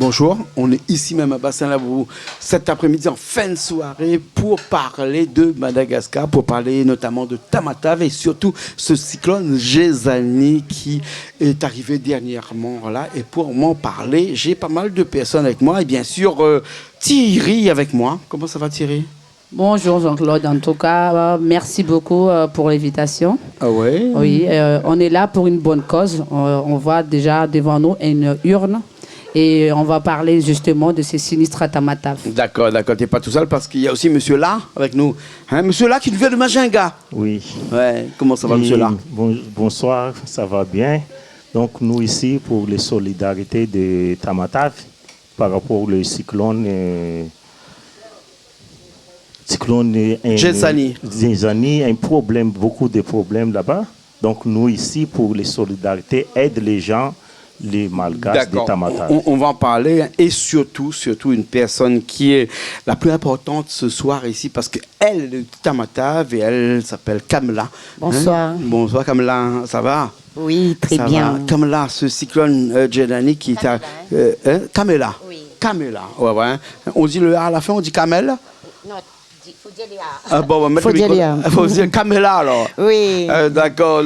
bonjour. On est ici même à Bassin-Lavaux cet après-midi en fin de soirée pour parler de Madagascar, pour parler notamment de Tamatave et surtout ce cyclone Gézani qui est arrivé dernièrement là. Et pour m'en parler, j'ai pas mal de personnes avec moi et bien sûr Thierry avec moi. Comment ça va Thierry? Bonjour Jean-Claude, en tout cas, merci beaucoup pour l'invitation. Ah ouais? Oui, on est là pour une bonne cause. On voit déjà devant nous une urne et on va parler justement de ces sinistres à Tamatave. D'accord, t'es pas tout seul parce qu'il y a aussi monsieur là avec nous. Hein, monsieur là qui vient de Majinga. Oui. Ouais, comment ça va monsieur là? Bonsoir, ça va bien. Donc nous ici pour les solidarités de Tamatave par rapport au cyclone Gézani, un problème, beaucoup de problèmes là-bas. Donc nous ici pour les solidarités aide les gens, les Malgaches de Tamatave. On va en parler et surtout une personne qui est la plus importante ce soir ici parce qu'elle est de Tamatave et elle s'appelle Kamla. Bonsoir. Hein? Bonsoir Kamla, ça va? Oui, très bien. Va. Kamla, ce cyclone Gézani qui est à... Kamela. Oui. Kamela, ouais. On dit le A à la fin, on dit Kamel? Non. Faut dire les A. Ah bon, on va mettre Il faut dire Kamela alors. Oui. D'accord.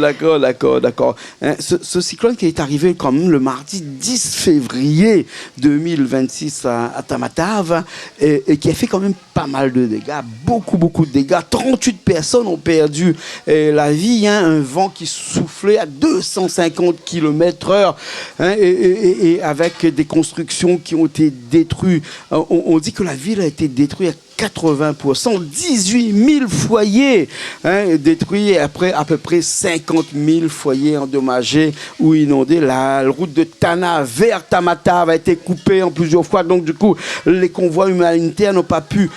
Hein, ce cyclone qui est arrivé quand même le mardi 10 février 2026 à Tamatave et qui a fait quand même pas mal de dégâts, beaucoup de dégâts. 38 personnes ont perdu la vie, hein, un vent qui soufflait à 250 km/h hein, et avec des constructions qui ont été détruites. On dit que la ville a été détruite à 80%, 18 000 foyers hein, détruits et après à peu près 50 000 foyers endommagés ou inondés. La route de Tana vers Tamatave a été coupée en plusieurs fois, donc du coup les convois humanitaires n'ont pas pu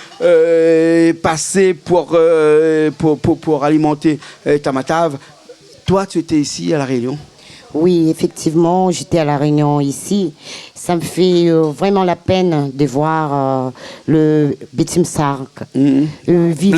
passer pour alimenter Tamatave. Toi, tu étais ici à La Réunion? Oui, effectivement, j'étais à La Réunion ici. Ça me fait vraiment la peine de voir le Betim-Sark vivre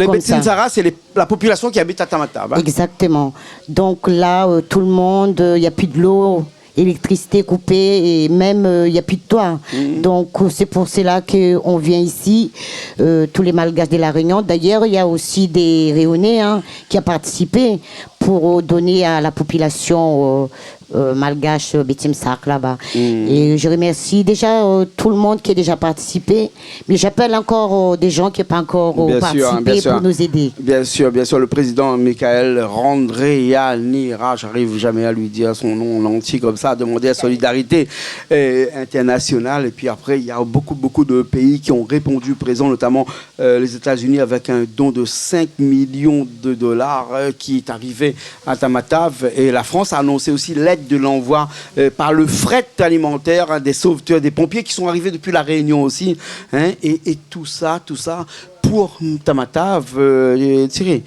comme ça. Les Betim-Sara, c'est la population qui habite à Tamatave. Hein? Exactement. Donc là, tout le monde, il n'y a plus de l'eau, électricité coupée et même il n'y a plus de toit. Donc c'est pour cela qu'on vient ici, tous les Malgaches de La Réunion. D'ailleurs, il y a aussi des Réunionnais hein, qui ont participé pour donner à la population malgache Betim-Sark là-bas. Et je remercie déjà tout le monde qui a déjà participé, mais j'appelle encore des gens qui n'ont pas encore participé pour nous aider. Bien sûr, le président Michael Randrianira, j'arrive jamais à lui dire son nom en entier comme ça, a demandé la solidarité internationale. Et puis après, il y a beaucoup de pays qui ont répondu présent, notamment les États-Unis avec un don de 5 millions de dollars qui est arrivé à Tamatave. Et la France a annoncé aussi l'aide de l'envoi par le fret alimentaire hein, des sauveteurs, des pompiers qui sont arrivés depuis La Réunion aussi. Hein, et tout ça pour Tamatave. Thierry,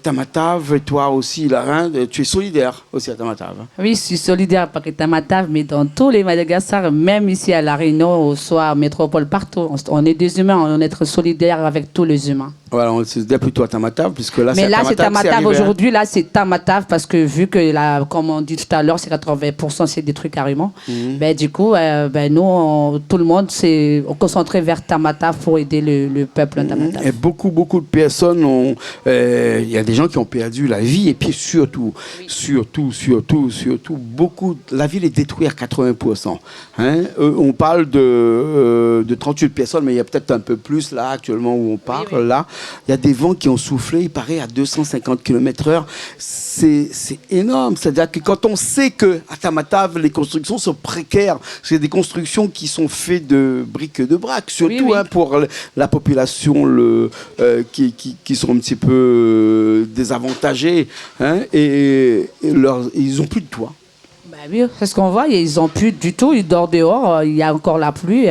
Tamatave, toi aussi, là, hein, tu es solidaire aussi à Tamatave. Oui, je suis solidaire avec Tamatave, mais dans tous les Madagascar, même ici à La Réunion, au soir, métropole, partout, on est des humains, on est solidaires avec tous les humains. Voilà, on se dit plutôt à Tamatave, puisque là, mais là, c'est Tamatave aujourd'hui, hein. là, c'est Tamatave, parce que vu que, comme on dit tout à l'heure, c'est 80%, c'est détruit carrément. Ben, du coup, nous, tout le monde s'est concentré vers Tamatave pour aider le peuple Tamatave. Et beaucoup de personnes ont... Il y a des gens qui ont perdu la vie, et puis surtout, la ville est détruite à 80%. Hein? On parle de 38 personnes, mais il y a peut-être un peu plus, là, actuellement, où on parle, là. Il y a des vents qui ont soufflé, il paraît, à 250 km/h. C'est énorme. C'est-à-dire que quand on sait qu'à Tamatave, les constructions sont précaires, c'est des constructions qui sont faites de briques de braque, surtout hein, pour la population qui sont un petit peu désavantagés. Hein, et ils n'ont plus de toit. Oui, c'est ce qu'on voit, ils n'ont plus du tout, ils dorment dehors, il y a encore la pluie,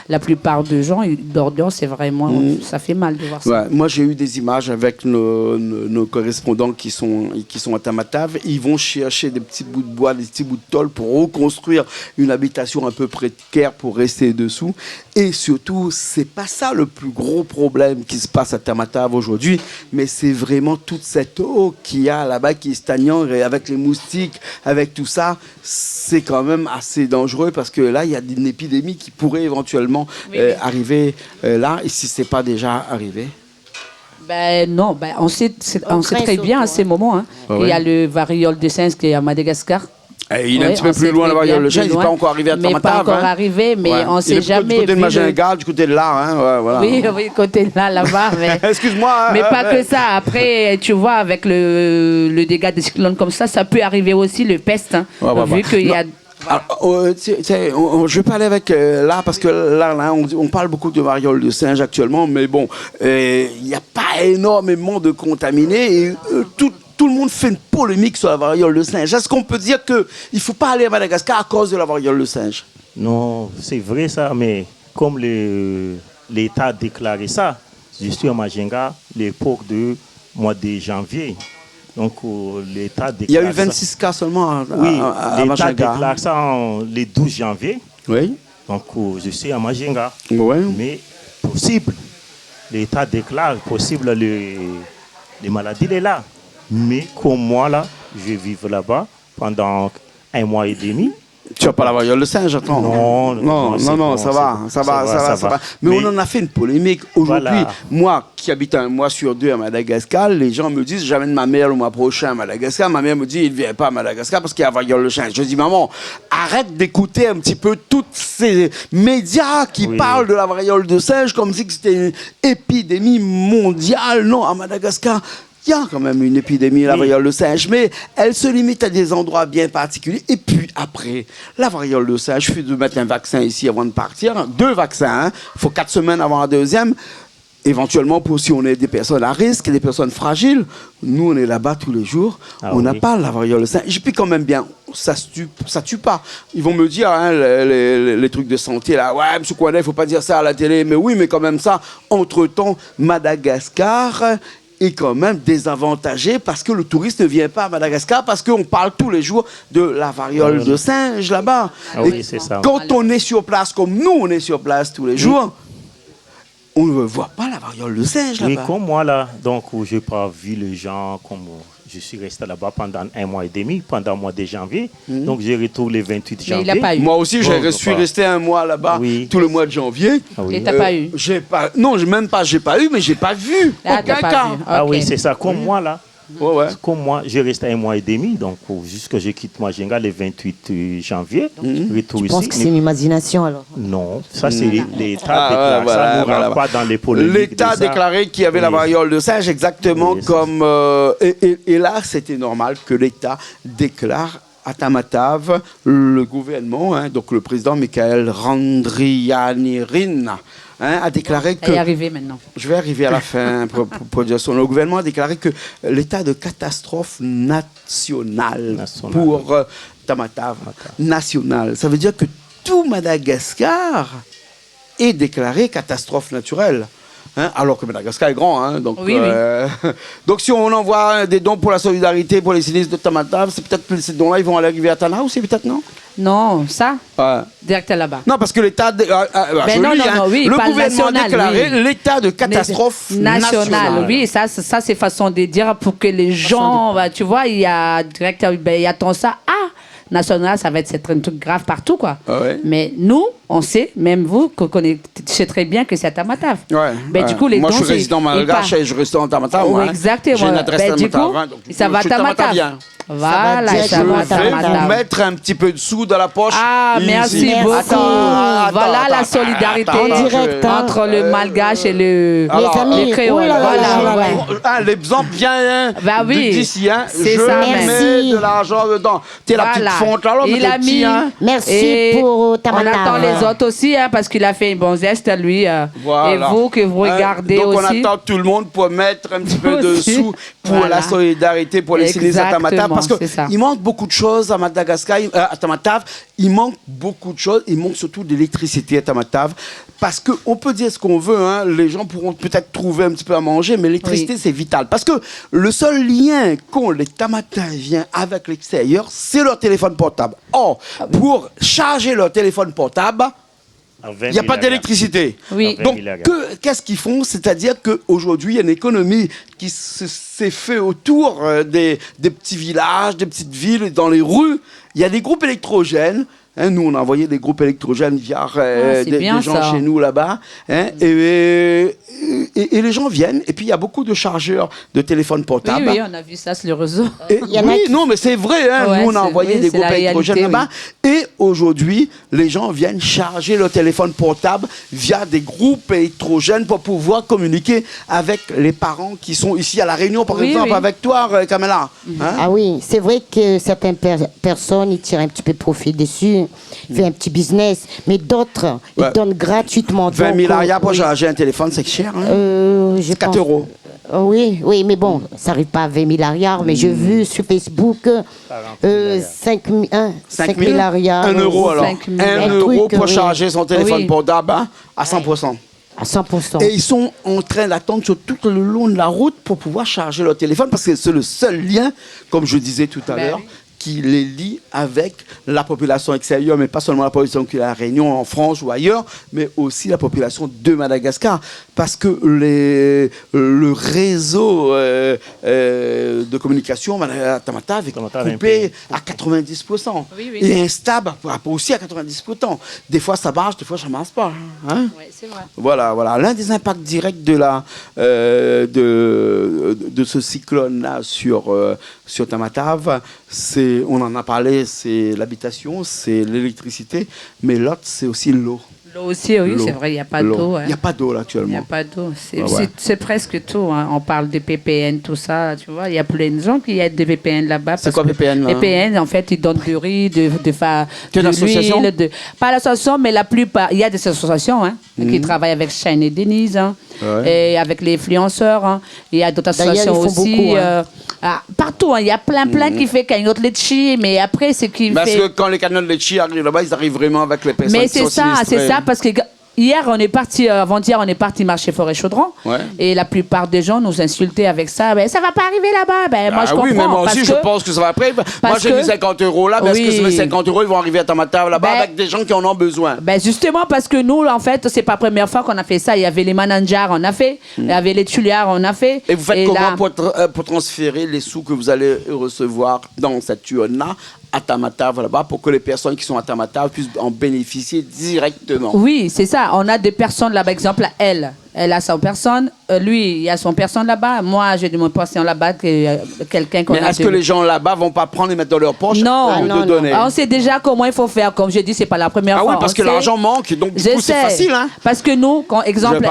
la plupart des gens, ils dorment dehors, c'est vraiment, ça fait mal de voir ça. Ouais, moi j'ai eu des images avec nos correspondants qui sont à Tamatave, ils vont chercher des petits bouts de bois, des petits bouts de tôle pour reconstruire une habitation un peu précaire pour rester dessous, et surtout, c'est pas ça le plus gros problème qui se passe à Tamatave aujourd'hui, mais c'est vraiment toute cette eau qu'il y a là-bas qui est stagnante, et avec les moustiques, avec tout ça, c'est quand même assez dangereux parce que là, il y a une épidémie qui pourrait éventuellement arriver là, et si ce n'est pas déjà arrivé. Ben non, ben on sait très bien à ces moments. Hein. Il y a le variole de singe qui est à Madagascar. Il est un petit peu plus loin, la variole de singe. Il n'est pas encore arrivé à Tamatave. Mais pas encore arrivé, mais on ne sait jamais. Du côté de Majinga, du côté de là. Hein, voilà. Oui, côté de là-bas. Mais... Excuse-moi. Mais pas que ça. Après, tu vois, avec le dégât des cyclones comme ça peut arriver aussi le peste. Hein, vu qu'il y a... Alors, je vais pas aller avec là parce que là on parle beaucoup de variole de singe actuellement, mais bon, il n'y a pas énormément de contaminés et tout le monde fait une polémique sur la variole de singe. Est-ce qu'on peut dire qu'il ne faut pas aller à Madagascar à cause de la variole de singe? Non, c'est vrai ça, mais comme l'État a déclaré ça, je suis à Majinga l'époque du mois de janvier. Donc l'État déclare. Il y a eu 26 cas seulement à l'État déclare ça le 12 janvier. Oui. Donc je suis à Majinga. Oui. Mais possible, l'État déclare possible les maladies est là. Mais comme moi là, je vis là-bas pendant 1 mois et demi. Tu n'as pas la variole de singe, attends. Non, ça va. Mais on en a fait une polémique. Aujourd'hui, moi qui habite 1 mois sur 2 à Madagascar, les gens me disent j'amène ma mère le mois prochain à Madagascar. Ma mère me dit il ne vient pas à Madagascar parce qu'il y a la variole de singe. Je dis maman, arrête d'écouter un petit peu tous ces médias qui parlent de la variole de singe comme si c'était une épidémie mondiale. Non, à Madagascar, il y a quand même une épidémie, la variole de singe, mais elle se limite à des endroits bien particuliers. Et puis après, la variole de singe, je fais de mettre un vaccin ici avant de partir. 2 vaccins, il faut 4 semaines avant un deuxième. Éventuellement, pour si on est des personnes à risque, des personnes fragiles, nous on est là-bas tous les jours, on n'a pas la variole de singe. Et puis quand même bien, ça tue pas. Ils vont me dire, hein, les trucs de santé, là, ouais, M. Kouanet, il ne faut pas dire ça à la télé. Mais oui, mais quand même ça, entre-temps, Madagascar est quand même désavantagé parce que le touriste ne vient pas à Madagascar parce qu'on parle tous les jours de la variole de singe là-bas. C'est ça. Quand on est sur place, comme nous on est sur place tous les jours, on ne voit pas la variole de singe là-bas. Oui, comme moi là, donc je n'ai pas vu les gens comme je suis resté là-bas pendant 1 mois et demi, pendant le mois de janvier. Donc j'ai retourné le 28 janvier. Mais il n'a pas eu. Moi aussi, je suis resté 1 mois là-bas, tout le mois de janvier. Et tu n'as pas eu? Non, même pas, j'ai pas eu, mais j'ai pas vu aucun cas. Oui, c'est ça, comme moi là. Ouais. Comme moi, j'ai resté 1 mois et demi, donc jusqu'à je quitte Majinga le 28 janvier. Je pense que c'est une imagination alors. Non, ça c'est l'État déclaré. Ça ne rentre pas dans les polémiques. L'État a déclaré qu'il y avait la variole de singe, exactement comme... et là, c'était normal que l'État déclare à Tamatave, le gouvernement, hein, donc le président Michael Randrianirina, a déclaré que... Elle est arrivée maintenant. Je vais arriver à la fin pour dire son. Le gouvernement a déclaré que l'état de catastrophe nationale pour Tamatave, national. Ça veut dire que tout Madagascar est déclaré catastrophe naturelle. Hein, alors que Madagascar est grand. Hein, donc, donc si on envoie des dons pour la solidarité, pour les sinistres de Tamatave, c'est peut-être que ces dons-là, ils vont aller arriver à Tana aussi, peut-être, non? Non, ça, direct là-bas. Non, parce que l'État... le gouvernement a déclaré l'état de catastrophe nationale. Oui, ça c'est façon de dire pour que les gens... tu vois, il y a direct... il y a ton ça. National, ça va être un truc grave partout, quoi. Mais nous, on sait, même vous, que tu sais très bien que c'est à Tamatave. Du coup, moi, je suis résident malgache et je reste en Tamatave. Exactement. J'ai une adresse à Tamatave. Ça va à Tamatave. Voilà, ça va à Tamatave. Vous mettre un petit peu de sous dans la poche. Merci beaucoup. Voilà la solidarité entre le malgache et le créole. Voilà. L'exemple vient d'ici. C'est ça. Je mets de l'argent dedans. T'es la petite fonte. Alors, il a mis. Merci pour Tamatave. On attend les autres aussi, parce qu'il a fait un bon geste, lui. Et vous, que vous regardez aussi. Donc, on attend tout le monde pour mettre un petit peu de sous pour la solidarité, pour les sinistres à Tamatave. Parce qu'il manque beaucoup de choses à Madagascar, à Tamatave. Il manque beaucoup de choses. Il manque surtout d'électricité à Tamatave. Parce qu'on peut dire ce qu'on veut, hein, les gens pourront peut-être trouver un petit peu à manger, mais l'électricité, c'est vital. Parce que le seul lien qu'ont les Tamataviens avec l'extérieur, c'est leur téléphone portable. Or, pour charger leur téléphone portable, À 20 il n'y a 000 pas d'électricité. Oui. À 20 Donc, 000 qu'est-ce qu'ils font? C'est-à-dire qu'aujourd'hui, il y a une économie qui s'est faite autour des petits villages, des petites villes, dans les rues. Il y a des groupes électrogènes. Hein, nous, on a envoyé des groupes électrogènes via des gens chez nous là-bas. Hein, et les gens viennent. Et puis, il y a beaucoup de chargeurs de téléphones portables. Oui, on a vu ça sur le réseau. Non, mais c'est vrai. Hein, Ouais, nous, on a envoyé des groupes électrogènes là-bas. Et aujourd'hui, les gens viennent charger leur téléphone portable via des groupes électrogènes pour pouvoir communiquer avec les parents qui sont ici à La Réunion, par exemple, avec toi, Kamala. Hein? Ah oui, c'est vrai que certaines personnes, ils tirent un petit peu profit dessus, font un petit business, mais d'autres, ils donnent gratuitement. 20 000 arias pour charger un téléphone, c'est cher. Hein? 4 euros. Oui, mais bon, ça n'arrive pas à 20 000 arias, mais j'ai vu sur Facebook 5 000 arias. 1 euro alors. 1 euro pour charger son téléphone portable à 100%. À 100%. Et ils sont en train d'attendre sur tout le long de la route pour pouvoir charger leur téléphone parce que c'est le seul lien, comme je disais tout à l'heure, qui les lie avec la population extérieure, mais pas seulement la population qui est à La Réunion, en France ou ailleurs, mais aussi la population de Madagascar. Parce que le réseau de communication à Tamatave est coupé à 90%. Il est instable aussi à 90%. Des fois ça marche, des fois ça ne marche pas. Hein? Oui, c'est vrai. Voilà. L'un des impacts directs de ce cyclone-là sur Tamatave, on en a parlé, c'est l'habitation, c'est l'électricité, mais l'autre, c'est aussi l'eau. L'eau aussi, oui, c'est vrai, il n'y a pas d'eau. Il n'y a pas d'eau là actuellement. Il n'y a pas d'eau. C'est presque tout. Hein. On parle de PPN, tout ça, tu vois. Il y a plein de gens qui aident des PPN là-bas. C'est quoi PPN là? PPN, en fait, ils donnent du riz, de l'association? Pas l'association, mais la plupart. Il y a des associations qui travaillent avec Shane et Denise, et avec les influenceurs. Hein. Il y a d'autres associations aussi. Beaucoup, partout, il y a plein qui fait cagnotte Letchi, mais après, c'est qui parce fait... que quand les cagnottes Letchi arrivent là-bas, ils arrivent vraiment avec les personnes qui sont sinistrées. Mais c'est ça, parce que hier, avant-hier, on est parti marcher Forêt-Chaudron, et la plupart des gens nous insultaient avec ça. Ben, ça va pas arriver là-bas. Moi, je comprends. Oui, mais moi aussi, je pense que ça va après. Moi, j'ai mis 50 euros là, parce que ces 50 euros, ils vont arriver à Tamatave là-bas avec des gens qui en ont besoin. Ben, justement, parce que nous, en fait, c'est pas la première fois qu'on a fait ça. Il y avait les managers, on a fait. Il y avait les tuliards, on a fait. Et vous faites comment pour transférer les sous que vous allez recevoir dans cette tuyau-là à Tamatave là-bas pour que les personnes qui sont à Tamatave puissent en bénéficier directement? Oui, c'est ça. On a des personnes là-bas. Exemple, elle a son personne. Lui, il a son personne là-bas. Moi, j'ai de mon personne là-bas, quelqu'un qu'on a. Mais est-ce que les gens là-bas vont pas prendre et mettre dans leur poche? Non. Donner? On sait déjà comment il faut faire. Comme je dis, c'est pas la première fois. Ah oui, parce que l'argent manque, donc du coup, c'est facile. Hein? Parce que nous, exemple,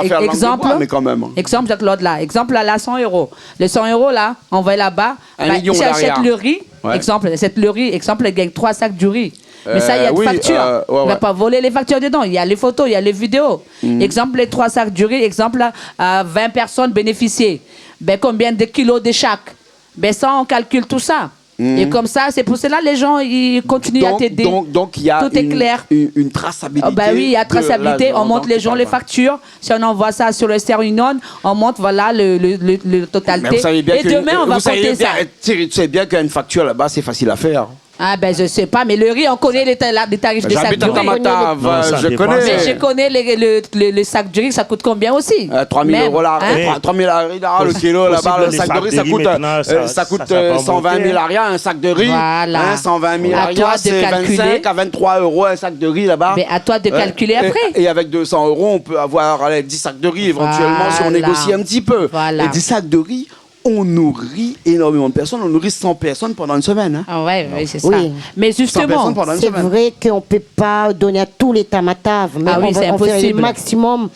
mais quand même. Exemple, Jacques-Claude là. Exemple, là, 100 euros. Les 100 euros là, on va là-bas. $1 j'achète le riz. Exemple, j'achète le riz. Exemple, il gagne 3 sacs du riz. Mais ça, il y a des factures. On ne va pas voler les factures dedans. Il y a les photos, il y a les vidéos. Exemple, les 3 sacs du riz, exemple, à 20 personnes bénéficiées. Ben, combien de kilos de chaque? Ben, ça, on calcule tout ça. Et comme ça, c'est pour cela les gens ils continuent à t'aider. Donc, il y a tout est clair. Une traçabilité. Oui, il y a traçabilité. On montre les gens les factures. Si on envoie ça sur le Western Union, on montre voilà le totalité. Et demain, on va compter ça. Tu sais bien qu'une facture là-bas, c'est facile à faire. Ah ben je sais pas, mais le riz, on connaît les tarifs des sacs du riz. J'habite à Tamatave, je connais. Mais je connais le sac du riz, ça coûte combien aussi? 3 000 euros là, 3 000 arias le kilo là-bas, le sac de riz, ça coûte 120 000 arias, un sac de riz. Voilà. 120 000 arias, c'est 25 à 23 euros un sac de riz là-bas. Mais à toi de calculer après. Et avec 200 euros, on peut avoir 10 sacs de riz éventuellement si on négocie un petit peu. Et 10 sacs de riz, on nourrit énormément de personnes. On nourrit 100 personnes pendant une semaine. Hein. Ah ouais, c'est ça. Oui. Mais justement, c'est vrai qu'on ne peut pas donner à tous les Tamataves, mais on fait le maximum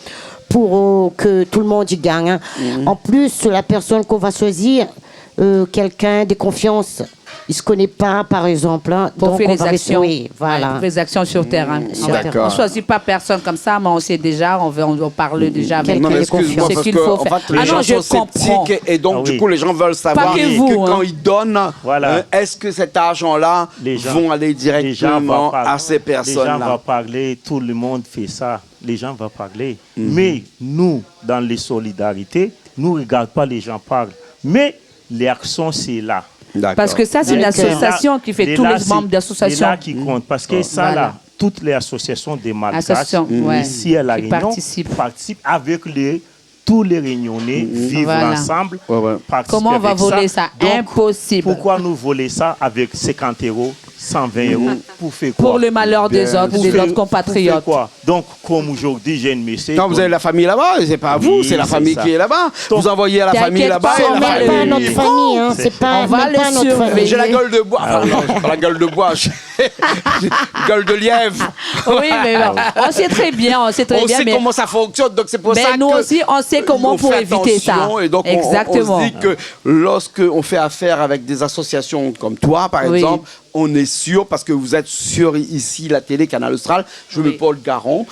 pour que tout le monde y gagne. Hein. En plus, la personne qu'on va choisir, quelqu'un de confiance. Il ne se connaît pas, par exemple. Hein, pour faire les actions. Oui, voilà. Pour les actions sur terrain. On ne choisit pas personne comme ça, mais on sait déjà, on parle déjà avec quelqu'un de confiance. Ce qu'il faut faire. Les gens sont sceptiques et donc, du coup, les gens veulent savoir que quand ils donnent, est-ce que cet argent-là vont aller directement à ces personnes-là? Les gens vont parler, tout le monde fait ça. Les gens vont parler. Mais nous, dans les solidarités, nous ne regardons pas les gens parler. Mais l'action, c'est là. Parce que ça, c'est une association qui fait tous les membres d'association. C'est là qui compte. Parce que ça, là, toutes les associations des Malgaches ouais, ici à La qui Réunion participent avec tous les Réunionnais, vivre ensemble. Comment on va voler ça? Donc, impossible. Pourquoi nous voler ça avec 50 €, 120 € pour faire quoi? Pour le malheur des autres, de notre compatriotes. Quoi? Donc, comme aujourd'hui, j'ai une message. Non, vous avez la famille là-bas, c'est pas vous, c'est la famille qui est là-bas. Vous envoyez à la famille là-bas. C'est même pas notre famille, hein. C'est pas notre famille. J'ai la gueule de bois. Enfin, non, pas la gueule de bois. Gueule de lièvre. Oui, mais bon, on sait très bien, On sait comment ça fonctionne, donc c'est pour ça que nous aussi, on sait comment pour éviter ça. Et donc, exactement. on se dit que lorsqu'on fait affaire avec des associations comme toi, par exemple, on est sûr, parce que vous êtes sur ici la télé Canal Austral, je me porte garant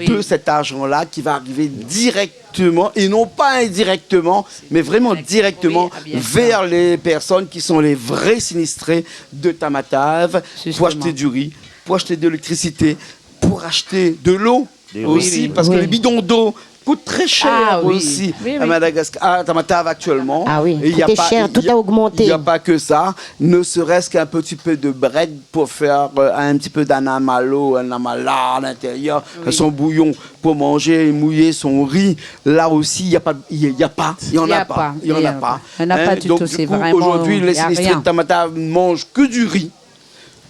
de cet argent-là qui va arriver directement, et non pas indirectement, mais vraiment directement vers les personnes qui sont les vrais sinistrés de Tamatave, pour acheter du riz, pour acheter de l'électricité, pour acheter de l'eau aussi, parce que les bidons d'eau coûte très cher aussi à Madagascar, à Tamatave actuellement. Ah oui, tout est cher, tout a augmenté. Il n'y a pas que ça, ne serait-ce qu'un petit peu de bread pour faire un petit peu d'anamalo, un amala à l'intérieur, son bouillon pour manger et mouiller son riz. Là aussi, il n'y en a pas. Il n'y en a pas. Il n'y en a pas. Il n'y en a pas du tout, c'est vraiment. Aujourd'hui, les sinistrés de Tamatave ne mangent que du riz.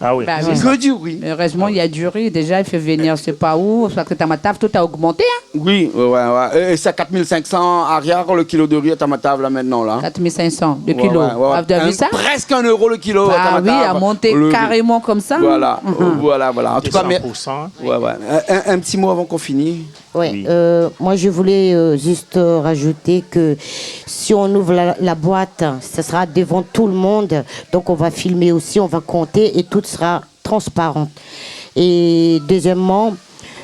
Ah oui. Que du riz. Heureusement, il y a du riz. Déjà, il fait venir, je ne sais pas où, parce que Tamatave, tout a augmenté. Hein? Oui, ouais. Et c'est à 4500 arrière le kilo de riz à Tamatave, là, maintenant. Là. 4500 le kilo. Vous avez vu ça? Presque 1 € le kilo à Tamatave. Ah oui, à monter carrément comme ça. Voilà, voilà. En tout cas, 100%. Un petit mot avant qu'on finisse. Oui. Moi, je voulais juste rajouter que si on ouvre la boîte, ce sera devant tout le monde. Donc, on va filmer aussi, on va compter et tout sera transparent. Et deuxièmement,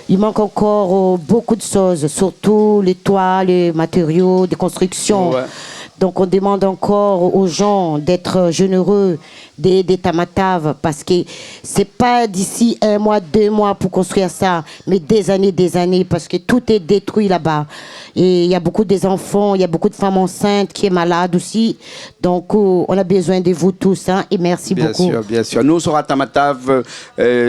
il manque encore beaucoup de choses, surtout les toits, les matériaux de construction. Ouais. Donc, on demande encore aux gens d'être généreux, d'aider Tamatave, parce que c'est pas d'ici 1 mois, 2 mois pour construire ça, mais des années, parce que tout est détruit là-bas. Et il y a beaucoup des enfants, il y a beaucoup de femmes enceintes qui sont malades aussi. Donc, on a besoin de vous tous, hein, et merci beaucoup. Bien sûr. Nous, on sera à Tamatave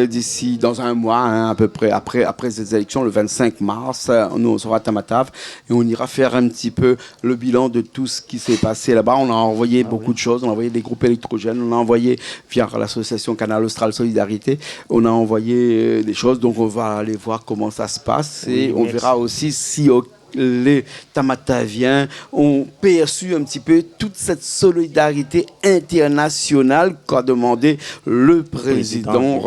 d'ici, dans 1 mois, hein, à peu près, après ces élections, le 25 mars. Nous, on sera à Tamatave et on ira faire un petit peu le bilan de tout ce qui s'est passé là-bas. On a envoyé beaucoup de choses. On a envoyé des groupes électrogènes. On a envoyé, via l'association Canal Austral Solidarité, on a envoyé des choses. Donc, on va aller voir comment ça se passe. Et on verra aussi si les Tamataviens ont perçu un petit peu toute cette solidarité internationale qu'a demandé le président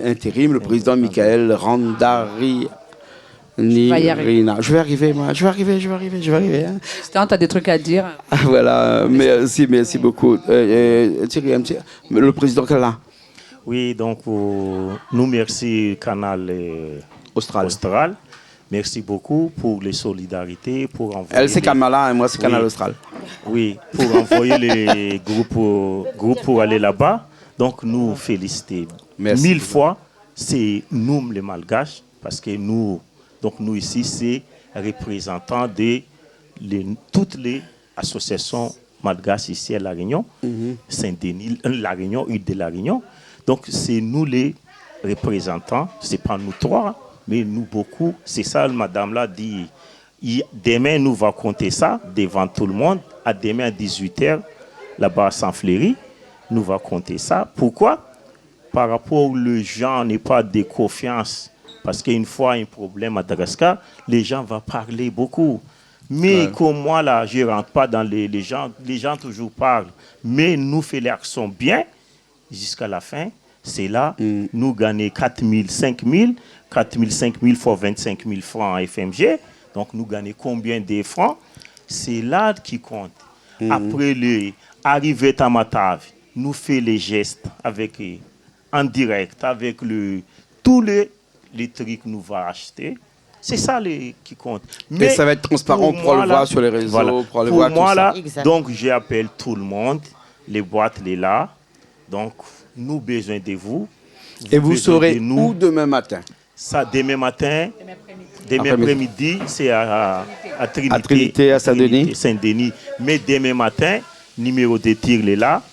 intérim, le président Michael Randari. Je vais arriver. Hein. Stan, tu as des trucs à dire. Voilà, merci beaucoup. Thierry, le président qu'elle a. Oui, donc nous merci Canal Austral. Merci beaucoup pour les solidarités, pour envoyer. Elle c'est Kamala et moi c'est Canal Austral. Oui, pour envoyer les groupes pour aller là-bas. Donc nous féliciter 1000 fois. C'est nous les Malgaches parce que nous ici c'est représentants de toutes les associations malgaches ici à La Réunion, Saint-Denis, La Réunion, Île de La Réunion. Donc c'est nous les représentants. C'est pas nous trois. Mais nous beaucoup, c'est ça, madame là dit. Demain, nous va compter ça devant tout le monde. À demain à 18h, là-bas à Saint-Fleury, nous va compter ça. Pourquoi? Par rapport aux gens n'ont pas de confiance. Parce qu'une fois un problème à Madagascar, les gens vont parler beaucoup. Mais comme moi, là, je ne rentre pas dans les gens. Les gens toujours parlent. Mais nous faisons l'action bien jusqu'à la fin. C'est là, nous gagnons 4 000, 5 000. 4 000, 5 000 fois 25 000 francs en FMG. Donc, nous gagnons combien de francs? C'est là qui compte. Après l'arrivée à Tamatave, nous faisons les gestes en direct, avec tous les trucs que nous allons acheter. C'est ça qui compte. Mais ça va être transparent pour le voir sur les réseaux. Voilà. Pour moi, tout là, donc, j'appelle tout le monde. Les boîtes, les là. Donc, nous avons besoin de vous. Et vous saurez où demain matin? Ça, demain matin, demain après-midi, c'est à Trinité, à Saint-Denis. Mais demain matin, numéro de tir est là.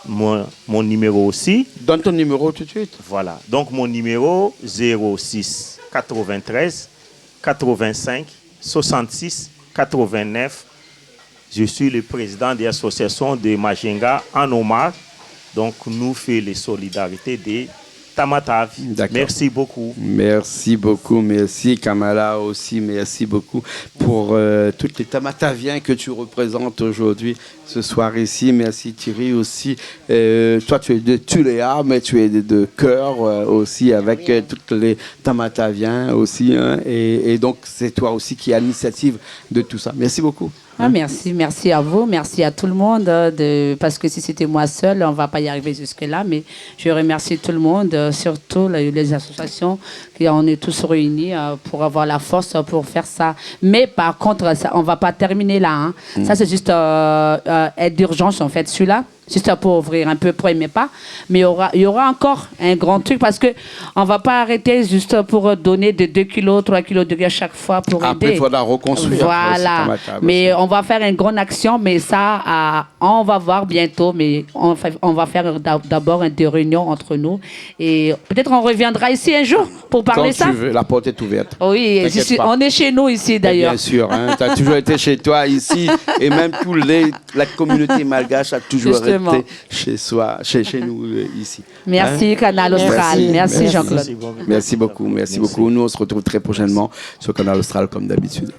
mon numéro aussi. Donne ton numéro tout de suite. Voilà. Donc, mon numéro 06 93 85 66 89. Je suis le président de l'association de Majenga en Omar. Donc, nous faisons les solidarités de Tamatave. Merci beaucoup. Merci beaucoup. Merci Kamala aussi. Merci beaucoup pour tous les Tamataviens que tu représentes aujourd'hui, ce soir ici. Merci Thierry aussi. Toi, tu es de Tuléa, mais tu es de cœur aussi avec tous les Tamataviens aussi. Hein, et donc, c'est toi aussi qui as l'initiative de tout ça. Merci beaucoup. Ah, merci à vous, merci à tout le monde, parce que si c'était moi seule, on ne va pas y arriver jusque-là, mais je remercie tout le monde, surtout les associations, on est tous réunis pour avoir la force pour faire ça. Mais par contre, ça, on ne va pas terminer là. Hein. Ça, c'est juste aide d'urgence, en fait, celui-là. Juste pour ouvrir un peu, premier pas. Mais il y aura encore un grand truc parce qu'on ne va pas arrêter juste pour donner de 2 kilos, 3 kilos de riz à chaque fois pour aider. Après, il faudra reconstruire. Voilà. Mais on va faire une grande action, mais ça, on va voir bientôt. Mais on va faire d'abord des réunions entre nous. Et peut-être on reviendra ici un jour pour parler de ça. Quand tu veux, la porte est ouverte. Oui, on est chez nous ici d'ailleurs. Bien sûr, hein, tu as toujours été chez toi ici. Et même la communauté malgache a toujours été chez nous ici. Merci, hein? Canal Austral. Merci Jean-Claude. Merci beaucoup. Nous, on se retrouve très prochainement sur Canal Austral comme d'habitude.